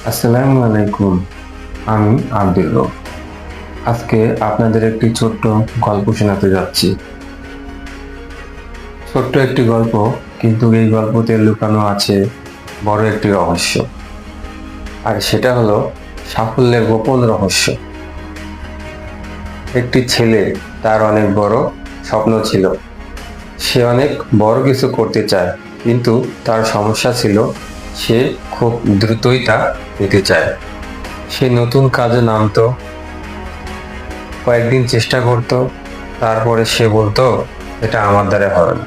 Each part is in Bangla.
আসসালামু আলাইকুম। আমি আব্দুল রব। আজকে আপনাদের একটি ছোট্ট গল্প শোনাতে যাচ্ছি। ছোট্ট একটি গল্প, কিন্তু এই গল্পতে লুকানো আছে বড় একটি রহস্য। আর সেটা হলো সাফল্যের গোপন রহস্য। একটি ছেলে, তার অনেক বড় স্বপ্ন ছিল। সে অনেক বড় কিছু করতে চায়, কিন্তু তার সমস্যা ছিল সে খুব দ্রুতই তা পেতে চায়। সে নতুন কাজে নামতো, কয়েকদিন চেষ্টা করত, তারপরে সে বলতো এটা আমার দ্বারা হবে না।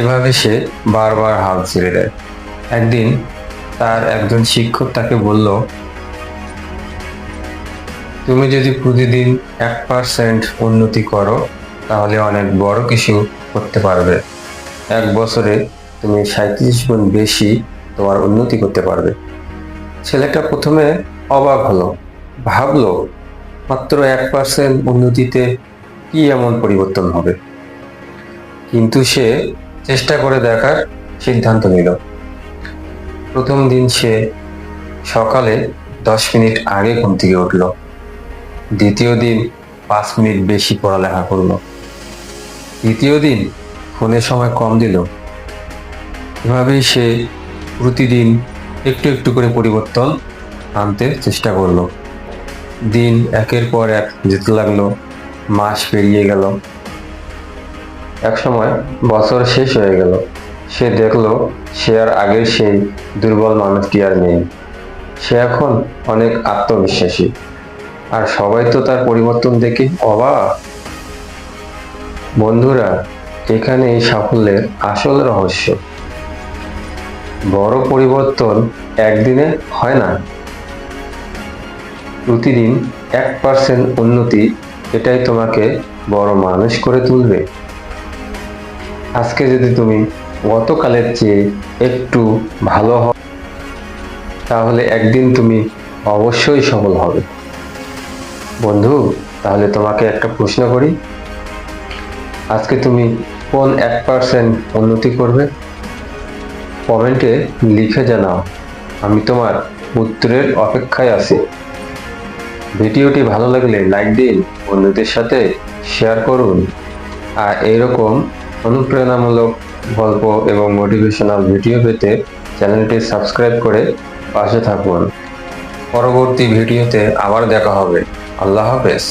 এভাবে সে বারবার হাল ছেড়ে দেয়। একদিন তার একজন শিক্ষক তাকে বলল, তুমি যদি প্রতিদিন 1% উন্নতি করো তাহলে অনেক বড় কিছু করতে পারবে। 1 বছরে তুমি 37 গুণ বেশি তোমার উন্নতি করতে পারবে। ছেলেটা প্রথমে অবাক হলো, ভাবলো মাত্র 1% উন্নতিতে কি এমন পরিবর্তন হবে। কিন্তু সে চেষ্টা করে দেখার সিদ্ধান্ত নিল। প্রথম দিন সে সকালে 10 মিনিট আগে ঘুম থেকে উঠল। দ্বিতীয় দিন 5 মিনিট বেশি পড়ালেখা করলো। তৃতীয় দিন ফোনের সময় কম দিল। এভাবেই সে প্রতিদিন একটু একটু করে পরিবর্তন আনতে চেষ্টা করলো। দিন একের পর এক যেতে লাগলো, মাস পেরিয়ে গেল। একসময় বছর শেষ হয়ে গেল। সে দেখলো সে আর আগের সেই দুর্বল মানুষটি আর নেই। সে এখন অনেক আত্মবিশ্বাসী, আর সবাই তো তার পরিবর্তন দেখে অবাক। বন্ধুরা, এখানে এই সাফল্যের আসল রহস্য। বড় পরিবর্তন একদিনে হয় না, প্রতিদিন 1% উন্নতি, এটাই তোমাকে বড় মানুষ করে তুলবে। আজকে যদি তুমি গতকালের চেয়ে একটু ভালো হও, তাহলে একদিন তুমি অবশ্যই সফল হবে। বন্ধু, তাহলে তোমাকে একটা প্রশ্ন করি, আজকে তুমি কোন 1% উন্নতি করবে? কমেন্টে লিখে জানাও, আমি তোমার উত্তরের অপেক্ষায় আছি। ভিডিওটি ভালো লাগলে লাইক দিন, বন্ধুদের সাথে শেয়ার করুন। আর এরকম অনুপ্রেরণামূলক গল্প এবং মোটিভেশনাল ভিডিও পেতে চ্যানেলটি সাবস্ক্রাইব করে পাশে থাকুন। পরবর্তী ভিডিওতে আবার দেখা হবে। আল্লাহ হাফেজ।